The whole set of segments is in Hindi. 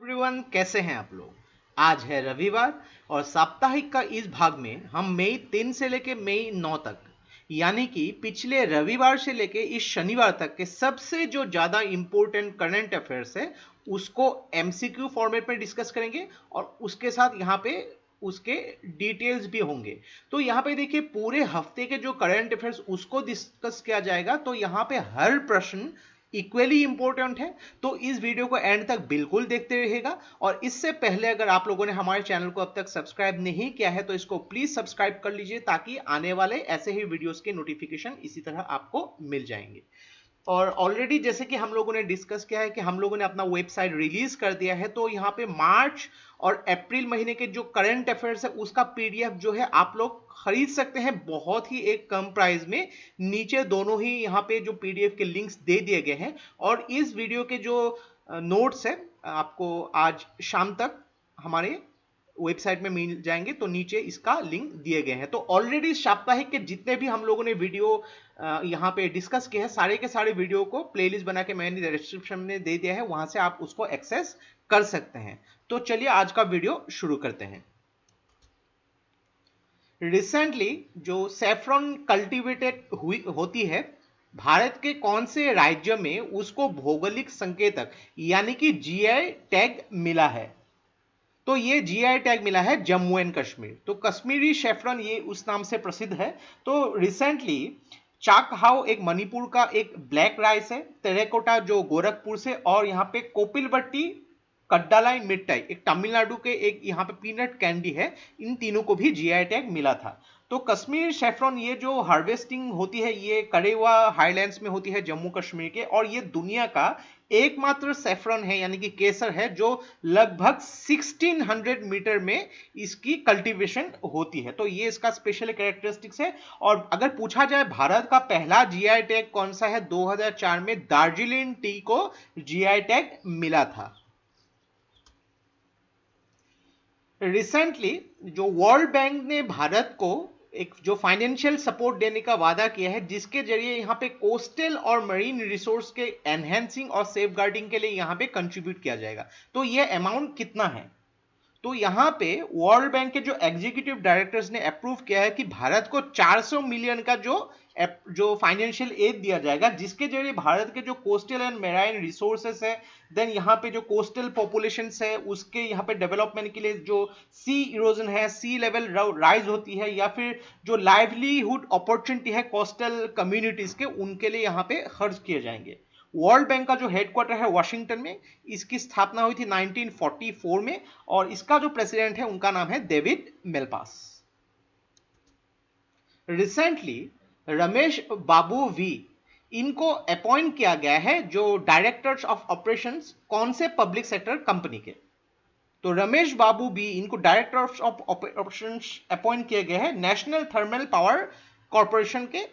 एवरीवन, कैसे हैं आप लोग। आज है रविवार और साप्ताहिक का इस भाग में हम मई 3 से लेके मई 9 तक यानी कि पिछले रविवार से लेके इस शनिवार तक के सबसे जो ज्यादा इंपॉर्टेंट करंट अफेयर्स है उसको एमसीक्यू फॉर्मेट में डिस्कस करेंगे और उसके साथ यहाँ पे उसके डिटेल्स भी होंगे। तो यहाँ पे देखिए पूरे हफ्ते के जो करंट अफेयर्स उसको डिस्कस किया जाएगा। तो यहाँ पे हर प्रश्न इक्वली इंपॉर्टेंट है, तो इस वीडियो को एंड तक बिल्कुल देखते रहिएगा। और इससे पहले अगर आप लोगों ने हमारे चैनल को अब तक सब्सक्राइब नहीं किया है तो इसको प्लीज सब्सक्राइब कर लीजिए ताकि आने वाले ऐसे ही वीडियोस के नोटिफिकेशन इसी तरह आपको मिल जाएंगे। और ऑलरेडी जैसे कि हम लोगों ने डिस्कस किया है कि हम लोगों ने अपना वेबसाइट रिलीज कर दिया है, तो यहाँ पे मार्च और अप्रैल महीने के जो करंट अफेयर्स है उसका पीडीएफ जो है आप लोग खरीद सकते हैं बहुत ही एक कम प्राइस में। नीचे दोनों ही यहाँ पे जो पीडीएफ के लिंक्स दे दिए गए हैं और इस वीडियो के जो नोट्स है आपको आज शाम तक हमारे वेबसाइट में मिल जाएंगे। तो नीचे इसका लिंक दिए गए हैं। तो ऑलरेडी साप्ताहिक के जितने भी हम लोगों ने वीडियो यहाँ पे डिस्कस किए हैं सारे के सारे वीडियो को प्लेलिस्ट बना के मैंने डिस्क्रिप्शन में दे दिया है, वहां से आप उसको एक्सेस कर सकते हैं। तो चलिए आज का वीडियो शुरू करते हैं। रिसेंटली जो सैफरन कल्टीवेटेड होती है भारत के कौन से राज्य में उसको भौगोलिक संकेतक यानी कि जीआई टैग मिला है। तो ये जीआई टैग मिला है जम्मू एंड कश्मीर। तो कश्मीरी सैफरन ये उस नाम से प्रसिद्ध है। तो रिसेंटली चाकहाउ एक मणिपुर का एक ब्लैक राइस है, टेराकोटा जो गोरखपुर से, और यहाँ पे कोपिलबट्टी कड्डालाई मिठाई एक तमिलनाडु के एक यहाँ पे पीनट कैंडी है, इन तीनों को भी जीआई टैग मिला था। तो कश्मीर सैफरन ये जो हार्वेस्टिंग होती है ये करेवा हाईलैंड्स में होती है जम्मू कश्मीर के, और ये दुनिया का एकमात्र सैफरन है यानी कि केसर है जो लगभग 1600 मीटर में इसकी कल्टीवेशन होती है। तो ये इसका स्पेशल कैरेक्टरिस्टिक्स है। और अगर पूछा जाए भारत का पहला जीआई टैग कौन सा है, 2004 में दार्जिलिंग टी को जीआई टैग मिला था। रिसेंटली जो वर्ल्ड बैंक ने भारत को एक जो फाइनेंशियल सपोर्ट देने का वादा किया है जिसके जरिए यहाँ पे कोस्टल और मरीन रिसोर्स के एनहेंसिंग और सेफगार्डिंग के लिए यहाँ पे कंट्रीब्यूट किया जाएगा। तो ये अमाउंट कितना है, तो यहाँ पे वर्ल्ड बैंक के जो एग्जीक्यूटिव डायरेक्टर्स ने अप्रूव किया है कि भारत को 400 मिलियन का जो फाइनेंशियल एड दिया जाएगा जिसके जरिए भारत के जो कोस्टल एंड मेराइन रिसोर्सेस है, देन यहाँ पे जो कोस्टल पॉपुलेशन है उसके यहाँ पे डेवलपमेंट के लिए जो सी इरोजन है, सी लेवल राइज होती है, या फिर जो लाइवलीहुड अपॉर्चुनिटी है कोस्टल कम्युनिटीज के, उनके लिए यहाँ पे खर्च किए जाएंगे। वर्ल्ड बैंक का जो हेडक्वार्टर है वॉशिंगटन में, इसकी स्थापना हुई थी 1944 में और इसका जो प्रेसिडेंट है उनका नाम है David Malpass. Recently Ramesh Babu V इनको अपॉइंट किया गया है जो डायरेक्टर्स ऑफ ऑपरेशंस कौन से पब्लिक सेक्टर कंपनी के। तो रमेश बाबू बी इनको डायरेक्टर ऑफ ऑपरेशंस अपॉइंट किए गए हैं नेशनल थर्मल पावर कॉर्पोरेशन के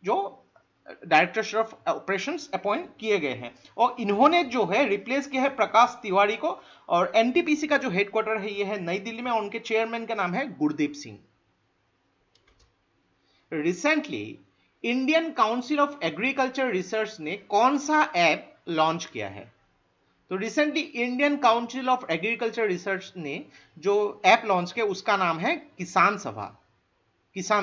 जो डायरेक्टर ऑफ ऑपरेशंस अपॉइंट किए गए हैं। और इन्होंने जो है रिप्लेस किया है प्रकाश तिवारी को, और एनटीपीसी का जो हेडक्वार्टर है ये है नई दिल्ली में और उनके चेयरमैन का नाम है Gurdeep Singh. Recently Indian council of agriculture research ने कौन सा ऐप लॉन्च किया है। तो recently Indian council of agriculture research ने जो ऐप लॉन्च किया उसका नाम है किसान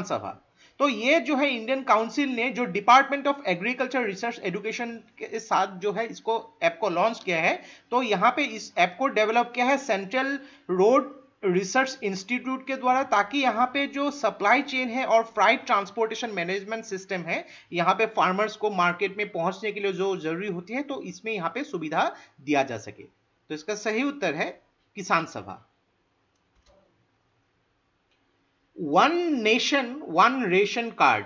सभा। तो ये जो है इंडियन काउंसिल ने जो department of agriculture research education के साथ जो है इसको ऐप को लॉन्च किया है। तो यहाँ पे इस ऐप को डेवलप किया है सेंट्रल रोड रिसर्च इंस्टीट्यूट के द्वारा, ताकि यहाँ पे जो सप्लाई चेन है और फ्राइट ट्रांसपोर्टेशन मैनेजमेंट सिस्टम है यहाँ पे फार्मर्स को मार्केट में पहुंचने के लिए जो जरूरी होती है तो इसमें यहाँ पे सुविधा दिया जा सके। तो इसका सही उत्तर है किसान सभा। One nation one ration card,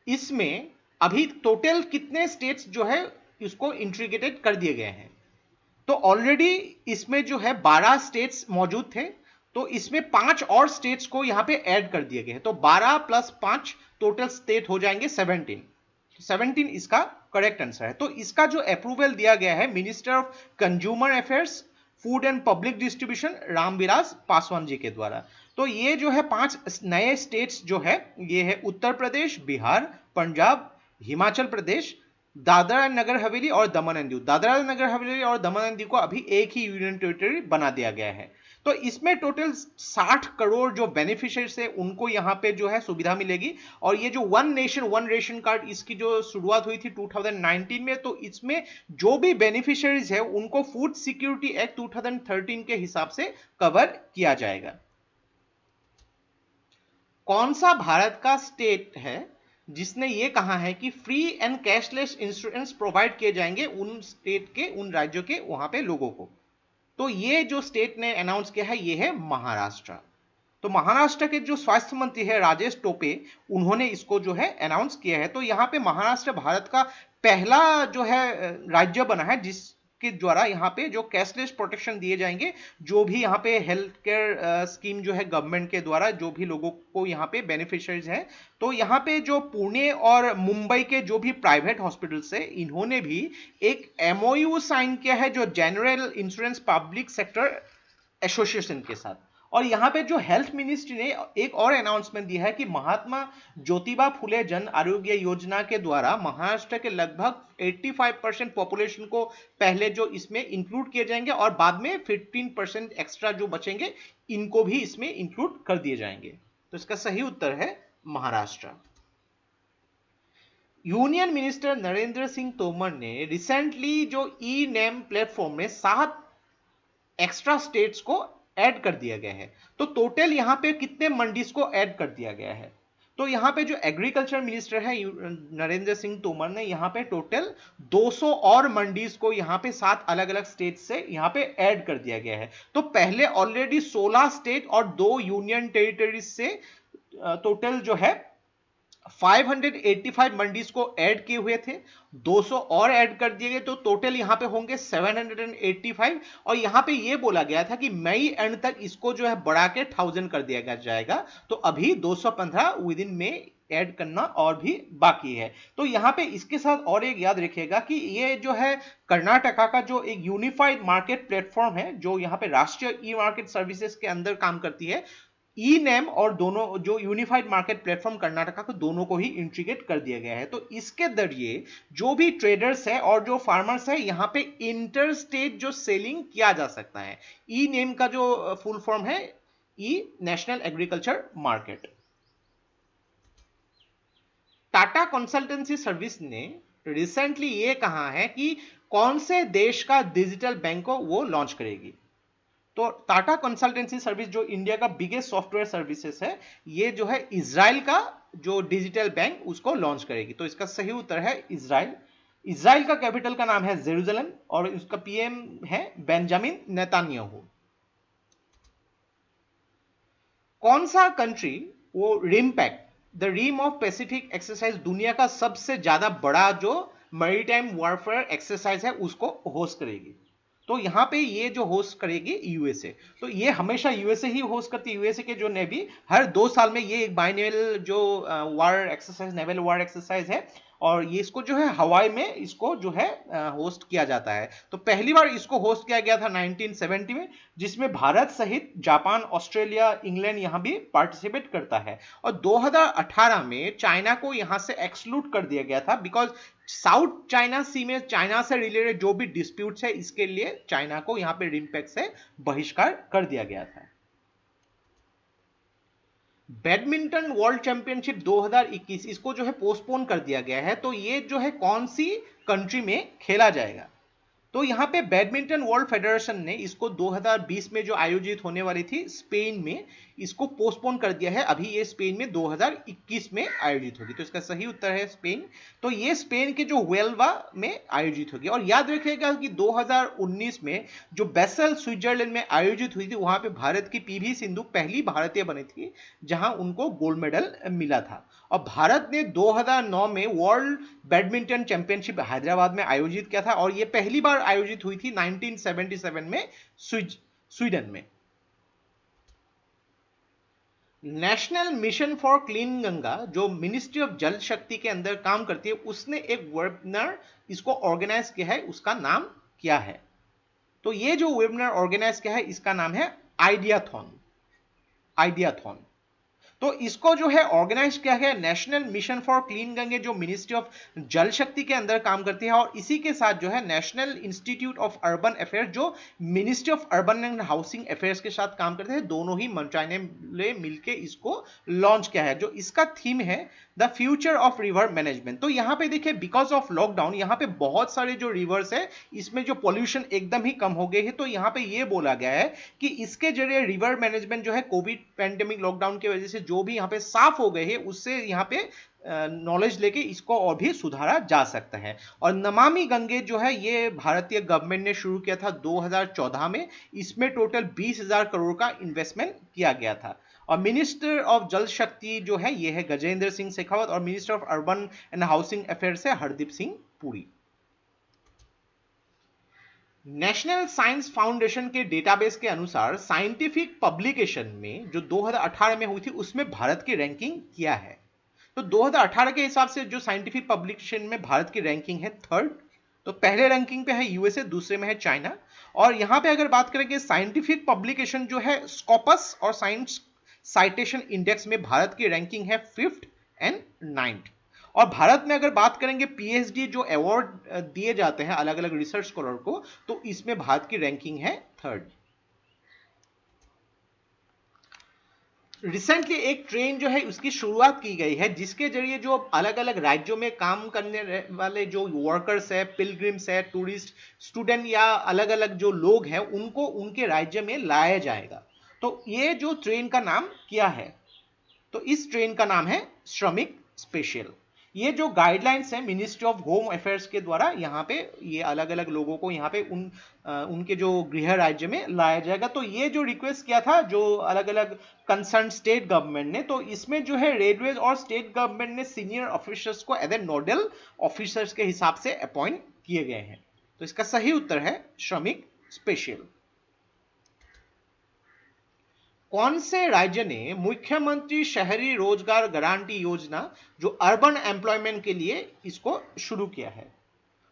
इसमें अभी टोटल कितने स्टेट्स जो है इसको इंटीग्रेटेड कर दिए गए हैं। तो ऑलरेडी इसमें जो है 12 स्टेट्स मौजूद थे, तो इसमें 5 और स्टेट्स को यहां पे ऐड कर दिए गए हैं। तो 12 प्लस 5 टोटल स्टेट हो जाएंगे 17 इसका करेक्ट आंसर है। तो इसका जो अप्रूवल दिया गया है minister of consumer affairs food and public distribution Ramvilas Paswan ji के द्वारा। तो ये जो है 5 नए स्टेट्स जो है ये है उत्तर प्रदेश, बिहार, पंजाब, हिमाचल प्रदेश, दादरा एंड नगर हवेली और दमन एंड दीव, दादरा नगर हवेली और दमन एंड दीव को अभी एक ही यूनियन टेरिटरी बना दिया गया है। तो इसमें टोटल 60 करोड़ जो बेनिफिशियरीज है उनको यहाँ पे जो है सुविधा मिलेगी। और ये जो one nation one ration card इसकी जो शुरुआत हुई थी 2019 में, तो इसमें जो भी बेनिफिशियरीज है उनको फूड सिक्योरिटी एक्ट 2013 के हिसाब से कवर किया जाएगा। कौन सा भारत का स्टेट है जिसने ये कहा है कि free and cashless insurance provide किए जाएंगे उन स्टेट के, उन राज्यों के वहां पे लोगों को? तो ये जो स्टेट ने अनाउंस किया है ये है महाराष्ट्र। तो महाराष्ट्र के जो स्वास्थ्य मंत्री है राजेश टोपे, उन्होंने इसको जो है अनाउंस किया है। तो यहाँ पे महाराष्ट्र भारत का पहला जो है राज्य बना है जिसके द्वारा यहाँ पे जो कैशलेस प्रोटेक्शन दिए जाएंगे, जो भी यहाँ पे हेल्थ केयर स्कीम जो है गवर्नमेंट के द्वारा जो भी लोगों को यहाँ पे बेनिफिशियरीज हैं। तो यहाँ पे जो पुणे और मुंबई के जो भी प्राइवेट हॉस्पिटल्स है इन्होंने भी एक एमओयू साइन किया है जो general insurance public sector association के साथ। और यहाँ पे जो हेल्थ मिनिस्ट्री ने एक और अनाउंसमेंट दिया है कि महात्मा ज्योतिबा फुले जन आरोग्य योजना के द्वारा महाराष्ट्र के लगभग 85% पॉपुलेशन को पहले जो इसमें इंक्लूड किए जाएंगे और बाद में 15% एक्स्ट्रा जो बचेंगे इनको भी इसमें इंक्लूड कर दिए जाएंगे। तो इसका सही उत्तर है महाराष्ट्र। यूनियन मिनिस्टर नरेंद्र सिंह तोमर ने रिसेंटली जो ई नेम प्लेटफॉर्म में 7 एक्स्ट्रा स्टेट्स को ऐड कर दिया गया है। तो टोटल यहां पे कितने मंडीज को ऐड कर दिया गया है? तो यहां पे जो एग्रीकल्चर मिनिस्टर है नरेंद्र सिंह तोमर ने यहां पे टोटल 200 और मंडीज को यहां पे 7 अलग अलग स्टेट से यहां पे ऐड कर दिया गया है। तो पहले ऑलरेडी 16 स्टेट और 2 यूनियन टेरिटरीज से टोटल जो है 585 मंडीज को ऐड किए हुए थे, 200 और ऐड कर दिए गए, तो टोटल यहां पे होंगे 785। और यहां पे ये बोला गया था कि मई एंड तक इसको जो है बढ़ा के 1000 कर दिया जाएगा। तो अभी 215 विद इन में ऐड करना और भी बाकी है। तो यहां पे इसके साथ और एक याद रखिएगा कि ये जो है कर्नाटका का जो एक यूनिफाइड मार्केट प्लेटफॉर्म है जो यहां पे राष्ट्रीय ई मार्केट सर्विसेज के अंदर काम करती है, ई नेम और दोनों जो यूनिफाइड मार्केट प्लेटफॉर्म कर्नाटका को दोनों को ही इंटीग्रेट कर दिया गया है। तो इसके जरिए जो भी ट्रेडर्स है और जो फार्मर्स है यहां पे इंटर स्टेट जो सेलिंग किया जा सकता है। ई नेम का जो फुल फॉर्म है E national agriculture market. Tata consultancy service ने रिसेंटली ये कहा है कि कौन से देश का डिजिटल बैंक को वो लॉन्च करेगी। तो टाटा कंसल्टेंसी सर्विस जो इंडिया का बिगेस्ट सॉफ्टवेयर सर्विसेज है, ये जो है इजराइल का जो डिजिटल बैंक उसको लॉन्च करेगी। तो इसका सही उत्तर है इजराइल। इजराइल का कैपिटल का नाम है जेरूसलम और उसका पीएम है बेंजामिन नेतान्याहू। कौन सा कंट्री वो RIMPAC the rim of pacific exercise दुनिया का सबसे ज्यादा बड़ा जो मैरीटाइम वॉरफेयर एक्सरसाइज है उसको होस्ट करेगी? तो यहां पे ये जो होस्ट करेगी यूएसए। तो ये हमेशा यूएसए ही होस्ट करती है। यूएसए के जो नेवी हर 2 साल में ये एक बाइनेवल जो वार एक्सरसाइज, नेवल वार एक्सरसाइज है और ये इसको जो है हवाई में इसको जो है होस्ट किया जाता है। तो पहली बार इसको होस्ट किया गया था 1970 में, जिसमें भारत सहित जापान, ऑस्ट्रेलिया, इंग्लैंड यहां भी पार्टिसिपेट करता है। और 2018 में चाइना को यहां से एक्सक्लूड कर दिया गया था बिकॉज साउथ चाइना सी में चाइना से रिलेटेड जो भी डिस्प्यूट्स है इसके लिए चाइना को यहां पे रिमपैक्ट से बहिष्कार कर दिया गया था। बैडमिंटन वर्ल्ड चैंपियनशिप 2021 इसको जो है पोस्टपोन कर दिया गया है। तो ये जो है कौन सी कंट्री में खेला जाएगा? तो यहां पे बैडमिंटन वर्ल्ड फेडरेशन ने इसको 2020 में जो आयोजित होने वाली थी स्पेन में, इसको पोस्टपोन कर दिया है। अभी ये स्पेन में 2021 में आयोजित होगी। तो इसका सही उत्तर है स्पेन। तो ये स्पेन के जो वेल्वा में आयोजित होगी। और याद रखिएगा कि 2019 में जो बेसल स्विट्जरलैंड में आयोजित हुई थी वहां पे भारत की पीवी सिंधु पहली भारतीय बनी थी जहां उनको गोल्ड मेडल मिला था। और भारत ने 2009 में वर्ल्ड बैडमिंटन चैंपियनशिप हैदराबाद में आयोजित किया था और यह पहली बार आयोजित हुई थी 1977 में स्वीडन में। National mission for clean Ganga जो मिनिस्ट्री ऑफ जल शक्ति के अंदर काम करती है, उसने एक वेबिनार इसको ऑर्गेनाइज किया है। उसका नाम क्या है? तो ये जो वेबिनार ऑर्गेनाइज किया है इसका नाम है आइडियाथॉन। आइडियाथॉन। तो इसको जो है ऑर्गेनाइज किया गया national mission for clean Gange, जो मिनिस्ट्री ऑफ जल शक्ति के अंदर काम करती है, और इसी के साथ जो है national institute of urban affairs, जो ministry of urban and housing affairs के साथ काम करते हैं। दोनों ही मंत्रालय ने मिलकर इसको लॉन्च किया है, जो इसका थीम है the future of river management. तो यहाँ पे देखिए बिकॉज ऑफ लॉकडाउन यहाँ पे बहुत सारे जो रिवर्स है इसमें जो पॉल्यूशन एकदम ही कम हो गए हैं। तो यहाँ पे ये बोला गया है कि इसके जरिए रिवर मैनेजमेंट जो है कोविड पैंडेमिक लॉकडाउन की वजह से जो भी यहाँ पे साफ हो गए हैं उससे यहाँ पे नॉलेज लेके इसको और भी सुधारा जा सकता है। और नमामि गंगे जो है ये भारतीय गवर्नमेंट ने शुरू किया था 2014 में। इसमें टोटल 20,000 करोड़ का इन्वेस्टमेंट किया गया था। और मिनिस्टर ऑफ जल शक्ति जो है ये है गजेंद्र सिंह शेखावत, और minister of urban and housing affairs है Hardeep Singh Puri. National science foundation के डेटाबेस के अनुसार साइंटिफिक पब्लिकेशन में जो 2018 में हुई थी उसमें भारत की रैंकिंग क्या है। तो 2018 के हिसाब से जो साइंटिफिक पब्लिकेशन में भारत की रैंकिंग है 3rd। तो पहले रैंकिंग पे है यूएसए, दूसरे में है चाइना। और यहां पे अगर बात करेंगे साइंटिफिक पब्लिकेशन जो है स्कॉपस और साइंस साइटेशन इंडेक्स में भारत की रैंकिंग है 5th एंड 9th। और भारत में अगर बात करेंगे पीएचडी जो अवार्ड दिए जाते हैं अलग अलग रिसर्च स्कॉलर को, तो इसमें भारत की रैंकिंग है 3rd। रिसेंटली एक ट्रेन जो है उसकी शुरुआत की गई है जिसके जरिए जो अलग अलग राज्यों में काम करने वाले जो वर्कर्स है, पिलग्रिम्स है, टूरिस्ट, स्टूडेंट या अलग अलग जो लोग हैं उनको उनके राज्य में लाया जाएगा। तो ये जो ट्रेन का नाम क्या है, तो इस ट्रेन का नाम है श्रमिक स्पेशल। ये जो गाइडलाइंस है मिनिस्ट्री ऑफ होम अफेयर्स के द्वारा यहाँ पे ये अलग अलग लोगों को यहाँ पे उनके जो गृह राज्य में लाया जाएगा। तो ये जो रिक्वेस्ट किया था जो अलग अलग कंसर्न स्टेट गवर्नमेंट ने, तो इसमें जो है रेलवे और स्टेट गवर्नमेंट ने सीनियर ऑफिसर्स को एज ए नोडल ऑफिसर्स के हिसाब से अपॉइंट किए गए हैं। तो इसका सही उत्तर है श्रमिक स्पेशल। कौन से राज्य ने मुख्यमंत्री शहरी रोजगार गारंटी योजना जो अर्बन एम्प्लॉयमेंट के लिए इसको शुरू किया है।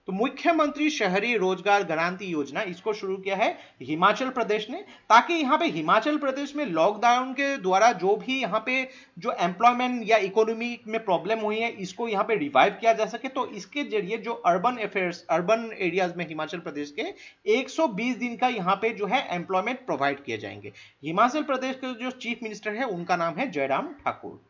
तो मुख्यमंत्री शहरी रोजगार गारंटी योजना इसको शुरू किया है हिमाचल प्रदेश ने, ताकि यहाँ पे हिमाचल प्रदेश में लॉकडाउन के द्वारा जो भी यहाँ पे जो एम्प्लॉयमेंट या इकोनॉमी में प्रॉब्लम हुई है इसको यहाँ पे रिवाइव किया जा सके। तो इसके जरिए जो अर्बन अफेयर्स अर्बन एरियाज में हिमाचल प्रदेश के 120 दिन का यहाँ पे जो है एम्प्लॉयमेंट प्रोवाइड किए जाएंगे। हिमाचल प्रदेश के जो चीफ मिनिस्टर है उनका नाम है जयराम ठाकुर।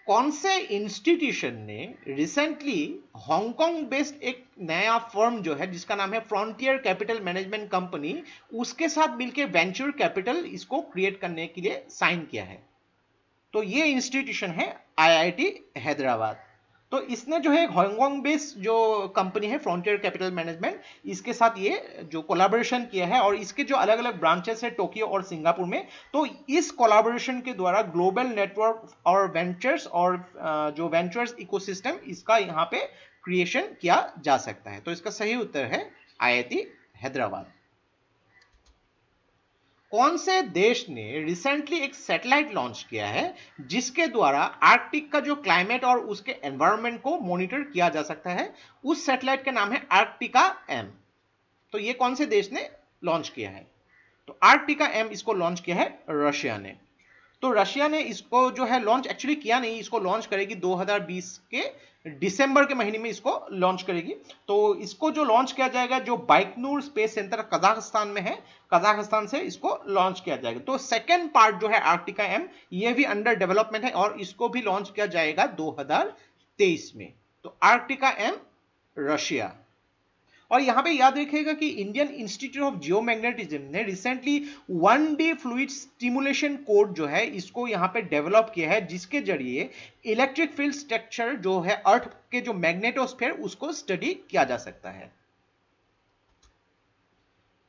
कौन से इंस्टीट्यूशन ने रिसेंटली हांगकांग बेस्ड एक नया फर्म जो है जिसका नाम है फ्रंटियर कैपिटल मैनेजमेंट कंपनी, उसके साथ मिलकर वेंचर कैपिटल इसको क्रिएट करने के लिए साइन किया है। तो ये इंस्टीट्यूशन है आईआईटी हैदराबाद। तो इसने जो है हांगकांग बेस्ड जो कंपनी है फ्रंटियर कैपिटल मैनेजमेंट, इसके साथ ये जो कोलैबोरेशन किया है और इसके जो अलग अलग ब्रांचेस है टोक्यो और सिंगापुर में, तो इस कोलैबोरेशन के द्वारा ग्लोबल नेटवर्क और वेंचर्स और जो वेंचर्स इकोसिस्टम इसका यहाँ पे क्रिएशन किया जा सकता है। तो इसका सही उत्तर है आईआईटी हैदराबाद। कौन से देश ने रिसेंटली एक सैटेलाइट लॉन्च किया है जिसके द्वारा आर्कटिक का जो क्लाइमेट और उसके एनवायरनमेंट को मॉनिटर किया जा सकता है। उस सैटेलाइट का नाम है आर्कटिका एम। तो ये कौन से देश ने लॉन्च किया है, तो आर्कटिका एम इसको लॉन्च किया है रशिया ने। तो रशिया ने इसको जो है लॉन्च एक्चुअली किया नहीं, इसको लॉन्च करेगी 2020 के दिसंबर के महीने में इसको लॉन्च करेगी। तो इसको जो लॉन्च किया जाएगा जो बाइकनूर स्पेस सेंटर कजाकिस्तान में है, कजाकिस्तान से इसको लॉन्च किया जाएगा। तो सेकेंड पार्ट जो है आर्कटिका एम ये भी अंडर डेवलपमेंट है और इसको भी लॉन्च किया जाएगा 2023 में। तो आर्कटिका एम रशिया। और यहां पे याद रखिएगा कि इंडियन इंस्टीट्यूट ऑफ जियोमैग्नेटिज्म ने recently 1D fluid stimulation code जो है इसको यहां पे डेवलप किया है जिसके जरिए इलेक्ट्रिक फील्ड स्ट्रक्चर जो है अर्थ के जो मैग्नेटोस्फीयर उसको स्टडी किया जा सकता है।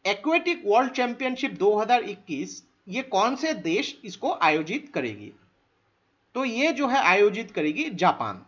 एक्वेटिक वर्ल्ड चैंपियनशिप 2021 ये कौन से देश इसको आयोजित करेगी, तो ये जो है आयोजित करेगी जापान।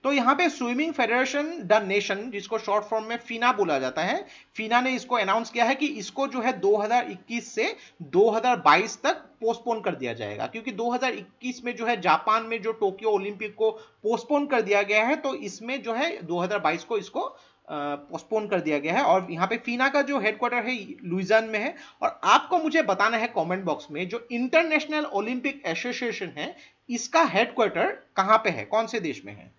तो यहां पे स्विमिंग फेडरेशन द नेशन जिसको शॉर्ट फॉर्म में फीना बोला जाता है, फीना ने इसको अनाउंस किया है कि इसको जो है 2021 से 2022 तक पोस्टपोन कर दिया जाएगा, क्योंकि 2021 में जो है जापान में जो टोक्यो ओलंपिक को पोस्टपोन कर दिया गया है, तो इसमें जो है 2022 को इसको पोस्टपोन कर दिया गया है। और यहाँ पे फीना का जो हेडक्वार्टर है लुइजान में है। और आपको मुझे बताना है कमेंट बॉक्स में, जो इंटरनेशनल ओलंपिक एसोसिएशन है इसका हेडक्वार्टर कहाँ पे है, कौन से देश में है।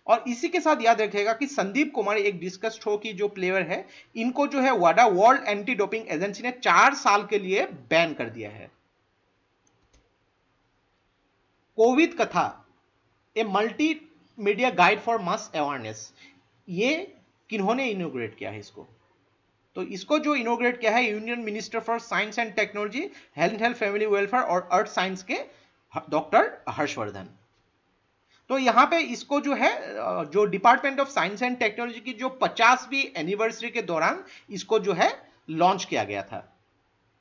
और इसी के साथ याद रखिएगा कि संदीप कुमार एक डिस्कस थ्रो की जो प्लेयर है, इनको जो है वाडा वर्ल्ड एंटी डोपिंग एजेंसी ने 4 साल के लिए बैन कर दिया है। कोविड कथा, a multi media guide for mass awareness, ये किन्होंने इनोग्रेट किया है इसको? तो इसको जो इनोग्रेट किया है union minister for science and technology, health family welfare और अर्थ साइंस के डॉक्टर हर्षवर्धन। तो यहाँ पे इसको जो है जो department of science and technology की जो 50वीं एनिवर्सरी के दौरान इसको जो है लॉन्च किया गया था।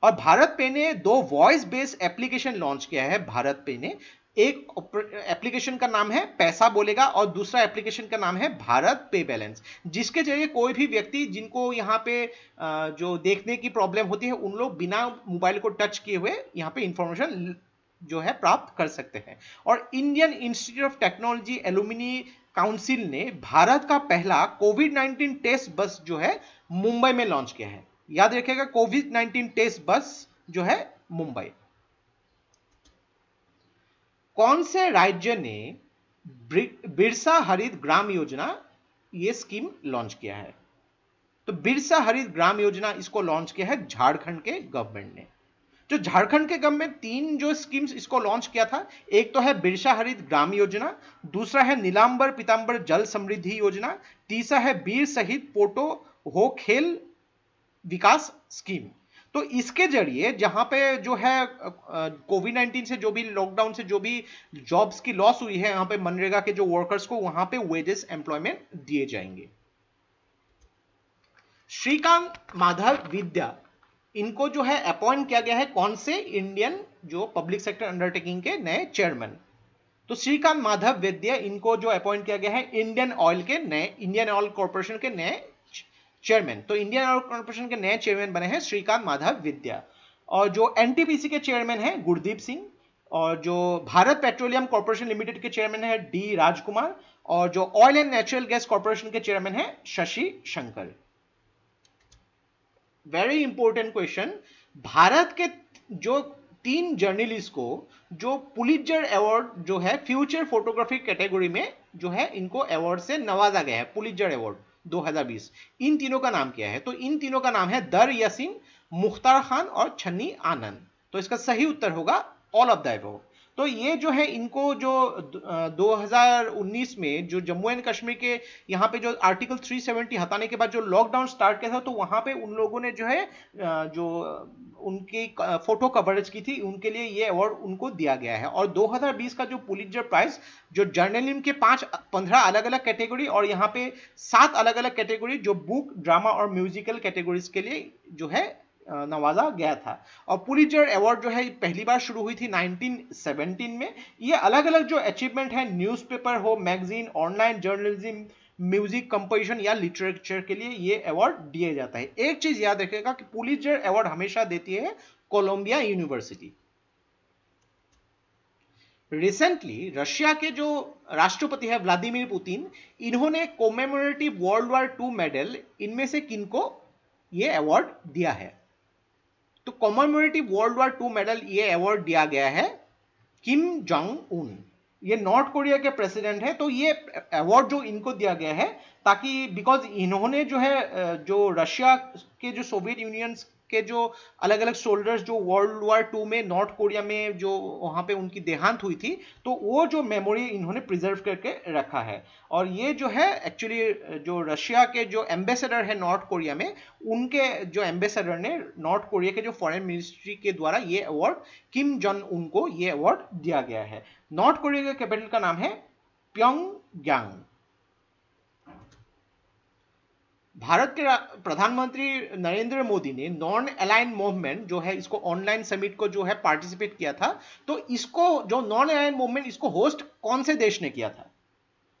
और भारत पे ने 2 वॉइस बेस्ड एप्लीकेशन लॉन्च किया है। भारत पे ने एक एप्लीकेशन का नाम है पैसा बोलेगा और दूसरा एप्लीकेशन का नाम है भारत पे बैलेंस, जिसके जरिए कोई भी व्यक्ति जिनको यहाँ पे जो देखने की प्रॉब्लम होती है उन लोग बिना मोबाइल को टच किए हुए यहाँ पे इंफॉर्मेशन जो है प्राप्त कर सकते हैं। और Indian institute of technology alumni council ने भारत का पहला कोविड-19 टेस्ट बस जो है मुंबई में लॉन्च किया है। याद रखिएगा, कोविड-19 टेस्ट बस जो है मुंबई। कौन से राज्य ने बिरसा हरित ग्राम योजना ये स्कीम लॉन्च किया है? तो बिरसा हरित ग्राम योजना इसको लॉन्च किया है झारखंड के गवर्नमेंट ने। जो झारखंड के गवर्नमेंट 3 जो स्कीम्स इसको लॉन्च किया था, एक तो है बिरसा हरित ग्राम योजना, दूसरा है नीलांबर पीतांबर जल समृद्धि योजना, तीसरा है वीर शहीद पोटो हो खेल विकास स्कीम। तो इसके जरिए जहां पे जो है कोविड-19 से जो भी लॉकडाउन से जो भी जॉब्स की लॉस हुई है, यहां पे मनरेगा के जो वर्कर्स को वहां पे वेजेस एम्प्लॉयमेंट दिए जाएंगे। श्रीकांत माधव विद्या, इनको जो है अपॉइंट किया गया है कौन से इंडियन जो पब्लिक सेक्टर अंडरटेकिंग के नए चेयरमैन। तो श्रीकांत माधव विद्या इनको जो अपॉइंट किया गया है इंडियन ऑयल कॉर्पोरेशन के नए चेयरमैन। तो इंडियन ऑयल कॉर्पोरेशन के नए चेयरमैन बने हैं श्रीकांत माधव विद्या। और जो एनटीपीसी के चेयरमैन हैं गुरदीप सिंह, और जो भारत पेट्रोलियम कॉर्पोरेशन लिमिटेड के चेयरमैन है डी राजकुमार, और जो oil and natural gas corporation के चेयरमैन है Shashi Shankar. Very important question, Bharat के जो 3 जर्नलिस्ट को जो पुलित्जर अवार्ड जो है फ्यूचर फोटोग्राफी कैटेगरी में जो है इनको अवार्ड से नवाजा गया है, पुलित्जर अवार्ड 2020। इन तीनों का नाम क्या है? तो इन तीनों का नाम है दर यासीन, मुख्तार खान और छन्नी आनंद। तो इसका सही उत्तर होगा ऑल ऑफ द अबव। तो ये जो है इनको जो 2019 में जो जम्मू एंड कश्मीर के यहाँ पे जो आर्टिकल 370 हटाने के बाद जो लॉकडाउन स्टार्ट किया था, तो वहां पे उन लोगों ने जो है जो उनकी फोटो कवरेज की थी, उनके लिए ये अवार्ड उनको दिया गया है। और 2020 का जो पुलित्जर प्राइज जो जर्नलिज्म के 15 अलग अलग कैटेगरी और यहाँ पे 7 अलग अलग कैटेगरी जो बुक, ड्रामा और म्यूजिकल कैटेगरीज के लिए जो है नवाजा गया था। और पुलित्जर अवार्ड जो है पहली बार शुरू हुई थी 1917 में। ये अलग अलग जो अचीवमेंट है न्यूज़पेपर हो, magazine, online journalism, music composition या लिटरेचर के लिए ये अवार्ड दिए जाता है। एक चीज याद रखिएगा कि पुलित्जर अवार्ड हमेशा देती है कोलंबिया यूनिवर्सिटी। रिसेंटली रशिया के जो राष्ट्रपति है व्लादिमीर पुतिन, इन्होंने कोमेमोरेटिव वर्ल्ड वॉर 2 मेडल इनमें से किनको ये अवार्ड दिया है? तो कॉमेमोरेटिव वर्ल्ड वॉर 2 मेडल ये अवार्ड दिया गया है किम जोंग उन। ये नॉर्थ कोरिया के प्रेसिडेंट है। तो ये अवार्ड जो इनको दिया गया है ताकि बिकॉज इन्होंने जो है जो रशिया के जो सोवियत यूनियन के जो अलग अलग सोल्जर्स जो वर्ल्ड वॉर 2 में नॉर्थ कोरिया में जो वहां पे उनकी देहांत हुई थी, तो वो जो मेमोरी इन्होंने प्रिजर्व करके रखा है। और ये जो है एक्चुअली जो रशिया के जो एम्बेसडर है नॉर्थ कोरिया में, उनके जो एम्बेसडर ने नॉर्थ कोरिया के जो फॉरेन मिनिस्ट्री के द्वारा ये अवार्ड किम जोंग उन को ये अवार्ड दिया गया है। नॉर्थ कोरिया के कैपिटल का नाम है प्योंगयांग। भारत के प्रधानमंत्री नरेंद्र मोदी ने नॉन अलाइन मूवमेंट जो है इसको ऑनलाइन समिट को जो है पार्टिसिपेट किया था। तो इसको जो नॉन अलाइन मूवमेंट इसको होस्ट कौन से देश ने किया था?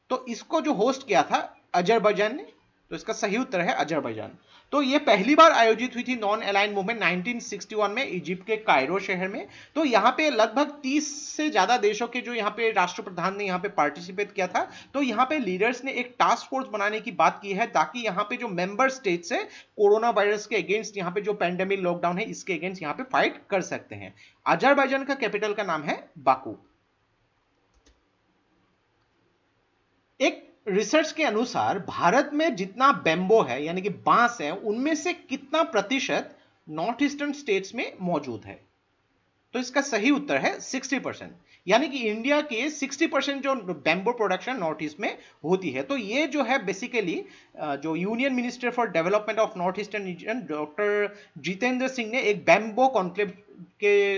तो इसको जो होस्ट किया था अजरबैजान ने। तो इसका सही उत्तर है अजरबैजान। तो ये पहली बार आयोजित हुई थी नॉन अलाइंड मूवमेंट 1961 में इजिप्ट के कायरो शहर में। तो यहाँ पे लगभग 30 से ज्यादा देशों के जो यहाँ पे राष्ट्रप्रधान ने यहाँ पे पार्टिसिपेट किया था। तो यहाँ पे लीडर्स ने एक टास्क फोर्स बनाने की बात की है ताकि यहाँ पे जो मेंबर स्टेट्स है कोरोना वायरस के अगेंस्ट, यहाँ पे जो पैंडेमिक लॉकडाउन है इसके अगेंस्ट यहाँ पे फाइट कर सकते हैं। अजरबैजान का कैपिटल का नाम है बाकू। एक रिसर्च के अनुसार भारत में जितना बेम्बो है यानी कि बांस है, उनमें से कितना प्रतिशत नॉर्थ ईस्टर्न स्टेट्स में मौजूद है? तो इसका सही उत्तर है 60%। यानी कि इंडिया के 60% जो बैम्बो प्रोडक्शन नॉर्थ ईस्ट में होती है। तो ये जो है बेसिकली जो union minister for development of north eastern region doctor Jitendra Singh ने एक बैम्बो कॉन्क्लेव के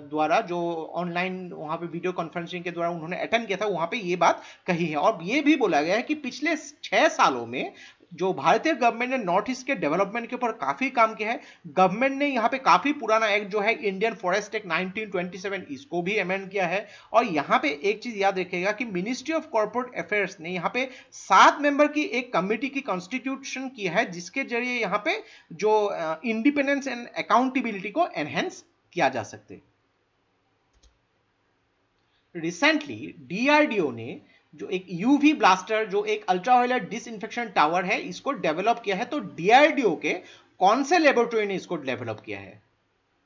द्वारा जो ऑनलाइन वहां पे वीडियो कॉन्फ्रेंसिंग के द्वारा उन्होंने अटेंड किया था, वहां पे ये बात कही है। और ये भी बोला गया है कि पिछले 6 सालों में जो भारतीय गवर्नमेंट ने नॉर्थ ईस्ट के डेवलपमेंट के ऊपर काफी काम किया है। गवर्नमेंट ने यहाँ पे काफी पुराना एक्ट जो है इंडियन फॉरेस्ट एक्ट 1927 इसको भी अमेंड किया है। और यहाँ पे एक चीज याद रखिएगा कि मिनिस्ट्री ऑफ कॉर्पोरेट अफेयर्स ने यहाँ पे 7 मेंबर की एक कमेटी की कॉन्स्टिट्यूशन की है, जिसके जरिए यहाँ पे जो इंडिपेंडेंस एंड अकाउंटेबिलिटी को एनहेंस किया जा सकते। रिसेंटली डीआरडीओ ने जो एक यूवी ब्लास्टर, जो एक अल्ट्रावायलेट डिसइंफेक्शन टावर है, इसको डेवलप किया है। तो डीआरडीओ के कौन से लेबोरेटरी ने इसको डेवलप किया है?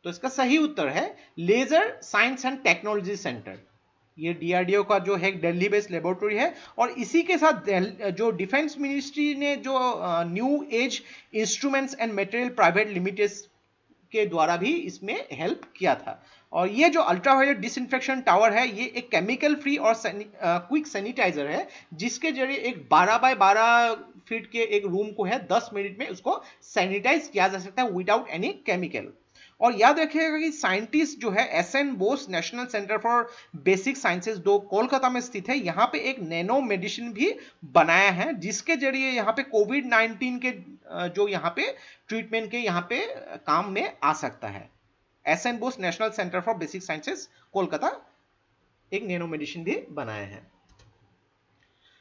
तो इसका सही उत्तर है laser science and technology centre. ये डीआरडीओ का जो है दिल्ली बेस्ड लेबोरेटरी है। और इसी के साथ जो डिफेंस मिनिस्ट्री ने जो new age instruments and material private limited के द्वारा भी इसमें हेल्प किया था। और ये जो अल्ट्रावायलेट डिसइंफेक्शन टावर है, ये एक केमिकल फ्री और क्विक सैनिटाइजर है, जिसके जरिए एक 12 बाय 12 फीट के एक रूम को है 10 मिनट में उसको सैनिटाइज किया जा सकता है विदाउट एनी केमिकल। और याद रखिएगा कि साइंटिस्ट जो है S N Bose national centre for basic sciences जो कोलकाता में स्थित है, यहाँ पे एक नैनो मेडिसिन भी बनाया है, जिसके जरिए यहाँ पे कोविड-19 के जो यहाँ पे ट्रीटमेंट के यहाँ पे काम में आ सकता है। S N Bose national centre for basic sciences Kolkata एक नैनो मेडिसिन भी बनाया है।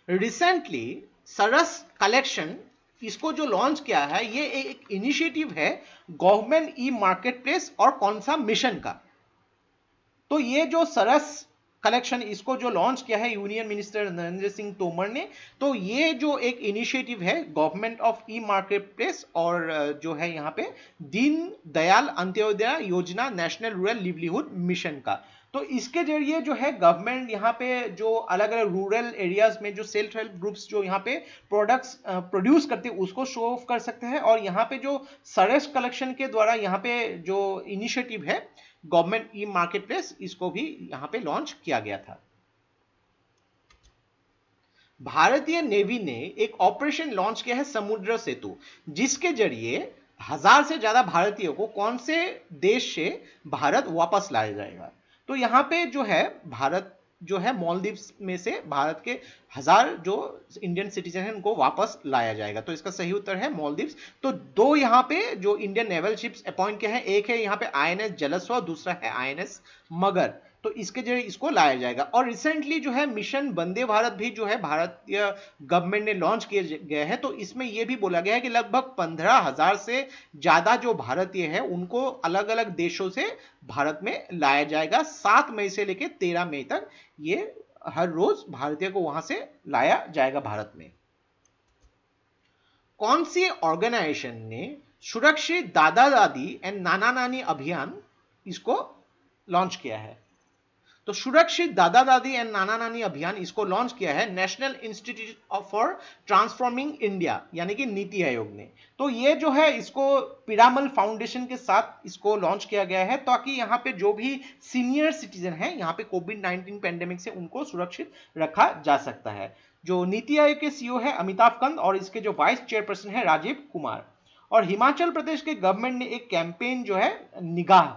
रिसेंटली सरस कलेक्शन इसको जो लॉन्च किया है, ये एक इनिशिएटिव है गवर्नमेंट ई मार्केट प्लेस और कौन सा मिशन का। तो ये जो सरस कलेक्शन इसको जो लॉन्च किया है यूनियन मिनिस्टर नरेंद्र सिंह तोमर ने, तो ये जो एक इनिशिएटिव है government of E market place और जो है यहाँ पे दीन दयाल अंत्योदय योजना नेशनल रूरल लिवलीहुड मिशन का। तो इसके जरिए जो है गवर्नमेंट यहाँ पे जो अलग अलग रूरल एरियाज में जो सेल्फ हेल्प ग्रुप्स जो यहाँ पे प्रोडक्ट्स प्रोड्यूस करते हैं उसको शो ऑफ कर सकते हैं। और यहाँ पे जो सरस कलेक्शन के द्वारा यहाँ पे जो इनिशिएटिव है गवर्नमेंट ई मार्केट प्लेस, इसको भी यहाँ पे लॉन्च किया गया था। भारतीय नेवी ने एक ऑपरेशन लॉन्च किया है समुद्र सेतु, जिसके जरिए 1000 से ज्यादा भारतीयों को कौन से देश से भारत वापस लाया जाएगा। तो यहाँ पे जो है भारत जो है मालदीव्स में से भारत के 1000 जो इंडियन सिटीजन हैं उनको वापस लाया जाएगा। तो इसका सही उत्तर है मालदीव्स। तो 2 यहाँ पे जो इंडियन नेवल शिप्स अपॉइंट किए हैं, एक है यहाँ पे आईएनएस जलस्वा, दूसरा है आईएनएस मगर। तो इसके जरिए इसको लाया जाएगा। और रिसेंटली जो है मिशन वंदे भारत भी जो है भारतीय गवर्नमेंट ने लॉन्च किया गया है। तो इसमें यह भी बोला गया है कि लगभग 15,000 से ज्यादा जो भारतीय है उनको अलग अलग देशों से भारत में लाया जाएगा। 7 मई से लेकर 13 मई तक ये हर रोज भारतीय को वहां से लाया जाएगा भारत में। कौन सी ऑर्गेनाइजेशन ने सुरक्षित दादा दादी एंड नाना नानी अभियान इसको लॉन्च किया है? तो सुरक्षित दादा दादी एंड नाना नानी अभियान इसको लॉन्च किया है national institute for transforming India यानी कि नीति आयोग ने। तो ये जो है इसको पिरामल फाउंडेशन के साथ इसको लॉन्च किया गया है ताकि यहाँ पे जो भी सीनियर सिटीजन है यहाँ पे कोविड-19 पेंडेमिक से उनको सुरक्षित रखा जा सकता है। जो नीति आयोग के सीईओ है अमिताभ कांत और इसके जो वाइस चेयरपर्सन है राजीव कुमार। और हिमाचल प्रदेश के गवर्नमेंट ने एक कैंपेन जो है निगाह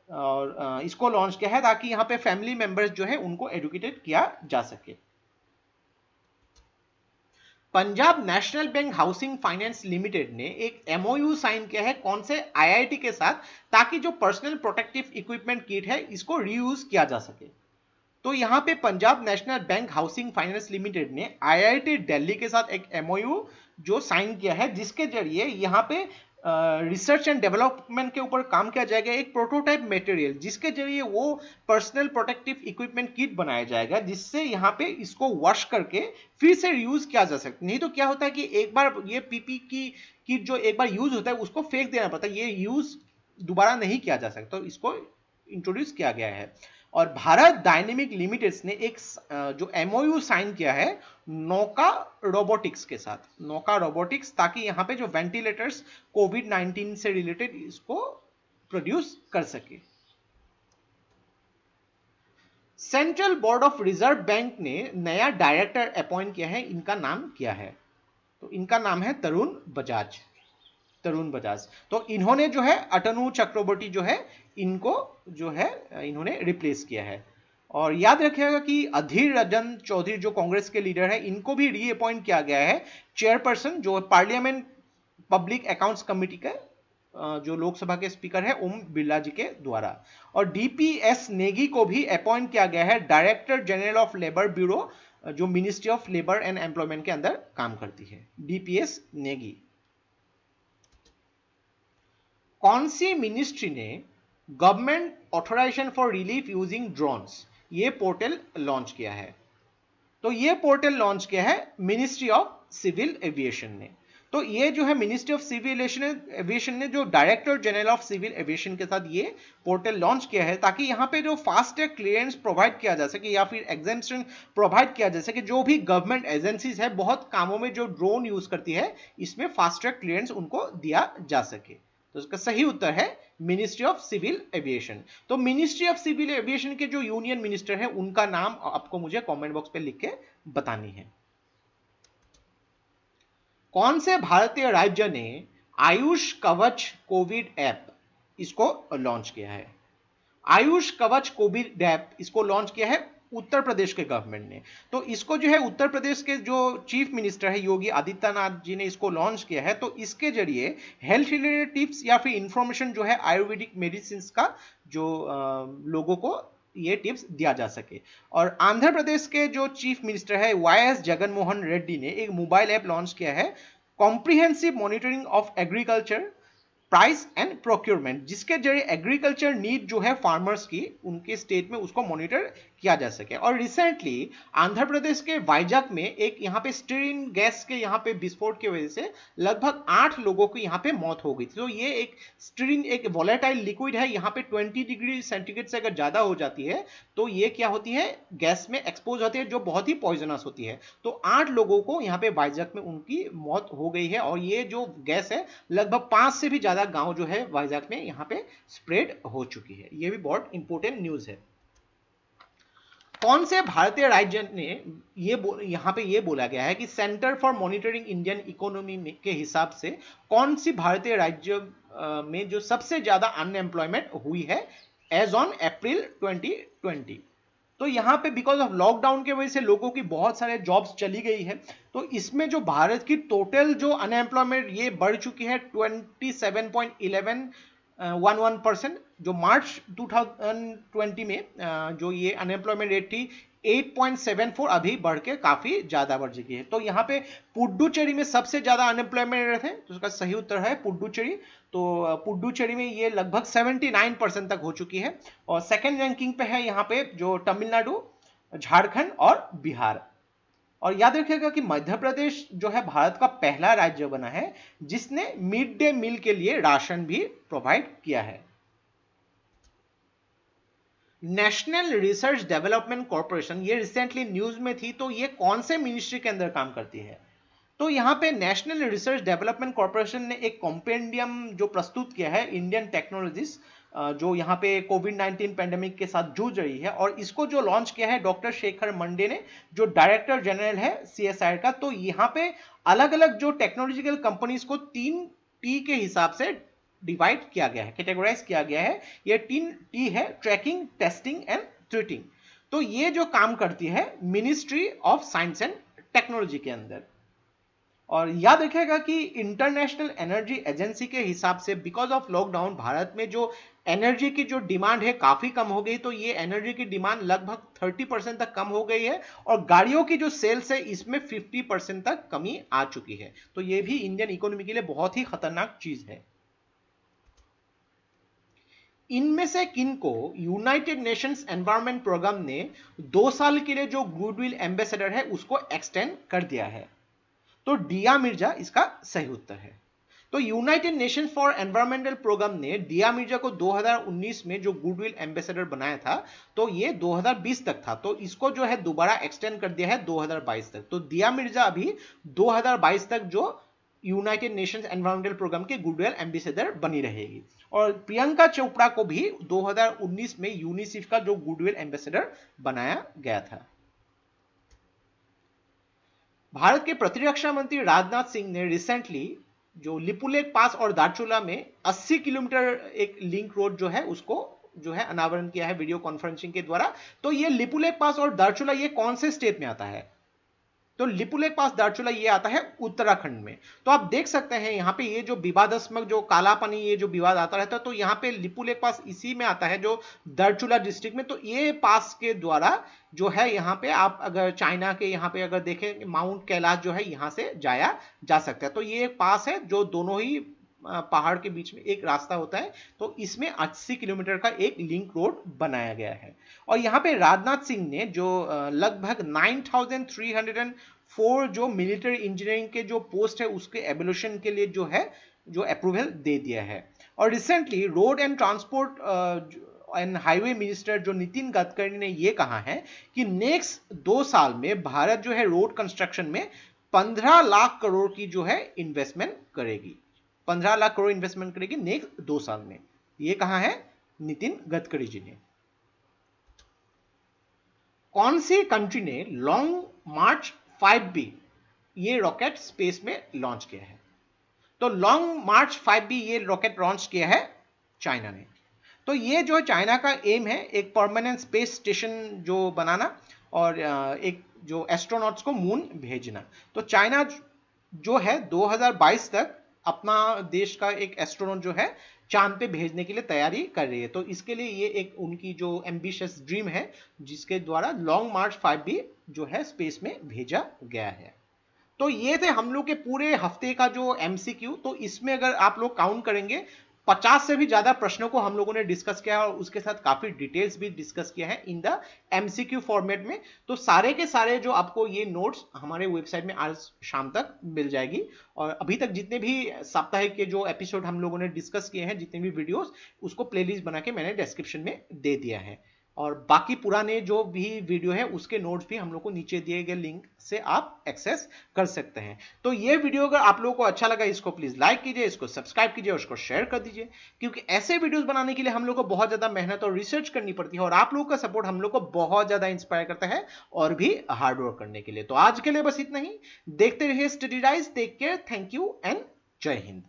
और इसको लॉन्च किया है ताकि यहाँ पे फैमिली मेंबर्स जो है उनको एजुकेटेड किया जा सके। Punjab national bank housing finance limited ने एक एमओयू साइन किया है कौन से आईआईटी के साथ, ताकि जो पर्सनल प्रोटेक्टिव इक्विपमेंट किट है इसको रीयूज किया जा सके। तो यहाँ पे Punjab national bank housing finance limited ने आईआईटी दिल्ली के साथ एक एमओयू जो साइन किया है, जिसके जरिए यहाँ पे रिसर्च एंड डेवलपमेंट के ऊपर काम किया जाएगा, एक प्रोटोटाइप मटेरियल जिसके जरिए वो पर्सनल प्रोटेक्टिव इक्विपमेंट किट बनाया जाएगा, जिससे यहाँ पे इसको वॉश करके फिर से यूज किया जा सकता है। नहीं तो क्या होता है कि एक बार ये पीपी की किट जो एक बार यूज होता है उसको फेंक देना पड़ता है, ये यूज दोबारा नहीं किया जा सकता, तो इसको इंट्रोड्यूस किया गया है। और भारत डायनेमिक लिमिटेड्स ने एक जो एमओयू साइन किया है नौका रोबोटिक्स के साथ, नौका रोबोटिक्स, ताकि यहां पे जो वेंटिलेटर्स कोविड-19 से रिलेटेड इसको प्रोड्यूस कर सके। Central board of reserve bank ने नया डायरेक्टर अपॉइंट किया है, इनका नाम क्या है? तो इनका नाम है तरुण बजाज, तरुण बजाज। तो इन्होंने जो है अटनू चक्रवर्ती जो है इनको जो है इन्होंने रिप्लेस किया है। और याद रखिएगा कि अधीर रंजन चौधरी जो कांग्रेस के लीडर है, इनको भी रीअपॉइंट किया गया है चेयरपर्सन, जो पार्लियामेंट पब्लिक अकाउंट्स कमेटी के जो लोकसभा के स्पीकर है ओम बिरला जी के द्वारा। और डीपीएस नेगी को भी अपॉइंट किया गया है director general of labour bureau, जो ministry of labour and employment के अंदर काम करती है, डीपीएस नेगी। कौन सी मिनिस्ट्री ने government authorisation for relief using drones ये पोर्टल लॉन्च किया है? तो ये पोर्टल लॉन्च किया है मिनिस्ट्री ऑफ सिविल एविएशन ने। तो ये जो है मिनिस्ट्री ऑफ सिविल एविएशन ने जो director general of civil aviation के साथ ये पोर्टल लॉन्च किया है, ताकि यहाँ पे जो फास्ट ट्रैक क्लियरेंस प्रोवाइड किया जा सके या फिर एग्जामिनेशन प्रोवाइड किया जा सके, जो भी गवर्नमेंट एजेंसीज है बहुत कामों में जो ड्रोन यूज करती है, इसमें फास्ट ट्रैक क्लियरेंस उनको दिया जा सके। तो इसका सही उत्तर है मिनिस्ट्री ऑफ सिविल एविएशन। तो मिनिस्ट्री ऑफ सिविल एविएशन के जो यूनियन मिनिस्टर है उनका नाम आपको मुझे कमेंट बॉक्स पे लिख के बतानी है। कौन से भारतीय राज्य ने आयुष कवच कोविड ऐप इसको लॉन्च किया है? आयुष कवच कोविड ऐप इसको लॉन्च किया है उत्तर प्रदेश के गवर्नमेंट ने। तो इसको जो है उत्तर प्रदेश के जो चीफ मिनिस्टर है योगी आदित्यनाथ जी ने इसको लॉन्च किया है। तो इसके जरिए हेल्थ रिलेटेड टिप्स या फिर इंफॉर्मेशन जो है आयुर्वेदिक मेडिसिन का जो लोगों को ये टिप्स दिया जा सके। और आंध्र प्रदेश के जो चीफ मिनिस्टर है वाईएस जगनमोहन रेड्डी ने एक मोबाइल ऐप लॉन्च किया है comprehensive monitoring of agriculture price and procurement, जिसके जरिए एग्रीकल्चर नीड जो है फार्मर्स की उनके स्टेट में उसको मॉनिटर किया जा सके। और रिसेंटली आंध्र प्रदेश के वाइजाग में एक यहाँ पे स्टीरिन गैस के यहाँ पे विस्फोट की वजह से लगभग 8 लोगों की यहाँ पे मौत हो गई थी। तो ये एक स्टीरिन एक वोलेटाइल लिक्विड है, यहाँ पे 20 डिग्री सेंटीग्रेड से अगर ज्यादा हो जाती है तो ये क्या होती है गैस में एक्सपोज होती है, जो बहुत ही पॉइजनस होती है। तो 8 लोगों को यहाँ पे वाइजाग में उनकी मौत हो गई है। और ये जो गैस है लगभग 5 से भी ज्यादा गांव जो है वाइजाग में यहाँ पे स्प्रेड हो चुकी है। ये भी बहुत इंपॉर्टेंट न्यूज है। कौन से भारतीय राज्य ने ये यहाँ पे ये बोला गया है कि centre for monitoring Indian economy के हिसाब से कौन सी भारतीय राज्य में जो सबसे ज्यादा अनएम्प्लॉयमेंट हुई है एज ऑन अप्रैल 2020? तो यहाँ पे बिकॉज ऑफ लॉकडाउन के वजह से लोगों की बहुत सारे जॉब्स चली गई है। तो इसमें जो भारत की टोटल जो अनएम्प्लॉयमेंट ये बढ़ चुकी है 27.11%, जो मार्च 2020 में जो ये अनएम्प्लॉयमेंट रेट थी 8.74 अभी बढ़ के काफी ज्यादा बढ़ चुकी है। तो यहाँ पे पुडुचेरी में सबसे ज्यादा अनएम्प्लॉयमेंट रेट है, तो उसका सही उत्तर है पुडुचेरी। तो पुडुचेरी में ये लगभग 79% तक हो चुकी है। और सेकंड रैंकिंग पे है यहाँ पे जो तमिलनाडु, झारखंड और बिहार। और याद रखिएगा कि मध्य प्रदेश जो है भारत का पहला राज्य बना है जिसने मिड डे मील के लिए राशन भी प्रोवाइड किया है। नेशनल रिसर्च डेवलपमेंट कॉर्पोरेशन ये रिसेंटली न्यूज में थी, तो ये कौन से मिनिस्ट्री के अंदर काम करती है? तो यहाँ पे नेशनल रिसर्च डेवलपमेंट कॉर्पोरेशन ने एक कॉम्पेंडियम जो प्रस्तुत किया है इंडियन टेक्नोलॉजीज जो यहाँ पे कोविड-19 पेंडेमिक के साथ जूझ रही है, और इसको जो लॉन्च किया है डॉक्टर शेखर मंडे ने, जो डायरेक्टर जनरल है CSIR का। तो यहाँ पे अलग अलग जो टेक्नोलॉजिकल कंपनीज को 3T के हिसाब से डिवाइड किया गया है, कैटेगराइज किया गया है। ये 3T है ट्रैकिंग, टेस्टिंग एंड ट्रीटिंग। तो ये जो काम करती है ministry of science and technology के अंदर। और याद रखिएगा कि इंटरनेशनल एनर्जी एजेंसी के हिसाब से बिकॉज ऑफ लॉकडाउन भारत में जो एनर्जी की जो डिमांड है काफी कम हो गई, तो ये एनर्जी की डिमांड लगभग 30% तक कम हो गई है और गाड़ियों की जो सेल्स है इसमें 50% तक कमी आ चुकी है। तो ये भी इंडियन इकोनॉमी के लिए बहुत ही खतरनाक चीज है। इनमें से किनको यूनाइटेड नेशंस एनवायरनमेंट प्रोग्राम ने 2 साल के लिए जो गुडविल एम्बेसडर है उसको एक्सटेंड कर दिया है? तो दिया मिर्जा इसका सही उत्तर है। तो United Nations for environmental programme ने दिया मिर्जा को 2019 में जो गुडविल एम्बेसडर बनाया था, तो ये 2020 तक था, तो इसको जो है दोबारा एक्सटेंड कर दिया है 2022 तक। तो दिया मिर्जा अभी 2022 तक जो यूनाइटेड नेशंस एनवायरमेंटल प्रोग्राम के गुडविल एम्बेसडर बनी रहेगी। और प्रियंका चोपड़ा को भी 2019 में यूनिसेफ का जो गुडविल एम्बेसडर बनाया गया था। भारत के प्रतिरक्षा मंत्री राजनाथ सिंह ने रिसेंटली जो लिपुलेख पास और दारचुला में 80 किलोमीटर एक लिंक रोड जो है उसको जो है अनावरण किया है वीडियो कॉन्फ्रेंसिंग के द्वारा। तो ये लिपुलेख पास और दारचुला ये कौन से स्टेट में आता है? तो लिपुलेख पास दारचुला ये आता है उत्तराखंड में। तो आप देख सकते हैं यहाँ पे ये जो विवादास्पद जो काला पानी ये जो विवाद आता रहता है, तो यहाँ पे लिपुलेख पास इसी में आता है जो दारचुला डिस्ट्रिक्ट में। तो ये पास के द्वारा जो है यहाँ पे आप अगर चाइना के यहाँ पे अगर देखें माउंट कैलाश जो है यहाँ से जाया जा सकता है। तो ये पास है जो दोनों ही पहाड़ के बीच में एक रास्ता होता है। तो इसमें 80 किलोमीटर का एक लिंक रोड बनाया गया है। और यहाँ पे राजनाथ सिंह ने जो लगभग 9304 जो मिलिट्री इंजीनियरिंग के जो पोस्ट है उसके एवोल्यूशन के लिए जो है जो अप्रूवल दे दिया है। और recently road and transport and highway minister जो नितिन गडकरी ने ये कहा है कि नेक्स्ट 2 साल में भारत जो है रोड कंस्ट्रक्शन में 15 लाख करोड़ की जो है इन्वेस्टमेंट करेगी। 15 लाख करोड़ इन्वेस्टमेंट करेगी नेक्स्ट 2 साल में। ये कहा है नितिन गडकरी जी ने। कौन सी कंट्री ने लॉन्ग मार्च 5B ये रॉकेट स्पेस में लॉन्च किया है? तो लॉन्ग मार्च 5B ये रॉकेट लॉन्च किया है चाइना ने। तो ये जो चाइना का एम है एक परमानेंट स्पेस स्टेशन जो बनाना और एक जो एस्ट्रोनॉट्स को मून भेजना। तो चाइना जो है 2022 तक अपना देश का एक एस्ट्रोनॉट जो है चांद पे भेजने के लिए तैयारी कर रही है। तो इसके लिए ये एक उनकी जो एम्बिशियस ड्रीम है जिसके द्वारा लॉन्ग मार्च 5B जो है स्पेस में भेजा गया है। तो ये थे हम लोग के पूरे हफ्ते का जो MCQ। तो इसमें अगर आप लोग काउंट करेंगे 50 से भी ज्यादा प्रश्नों को हम लोगों ने डिस्कस किया है और उसके साथ काफी डिटेल्स भी डिस्कस किया है इन द MCQ फॉर्मेट में। तो सारे के सारे जो आपको ये नोट्स हमारे वेबसाइट में आज शाम तक मिल जाएगी। और अभी तक जितने भी साप्ताहिक के जो एपिसोड हम लोगों ने डिस्कस किए हैं जितने भी वीडियोस उसको प्लेलिस्ट बना के मैंने डिस्क्रिप्शन में दे दिया है। और बाकी पुराने जो भी वीडियो है उसके नोट्स भी हम लोग को नीचे दिए गए लिंक से आप एक्सेस कर सकते हैं। तो ये वीडियो अगर आप लोगों को अच्छा लगा इसको प्लीज लाइक कीजिए, इसको सब्सक्राइब कीजिए और इसको शेयर कर दीजिए, क्योंकि ऐसे वीडियोस बनाने के लिए हम लोग को बहुत ज्यादा मेहनत और रिसर्च करनी पड़ती है और आप लोगों का सपोर्ट हम लोग को बहुत ज्यादा इंस्पायर करता है और भी हार्ड वर्क करने के लिए। तो आज के लिए बस इतना ही। देखते रहिए study rise. Take care, thank you and जय हिंद।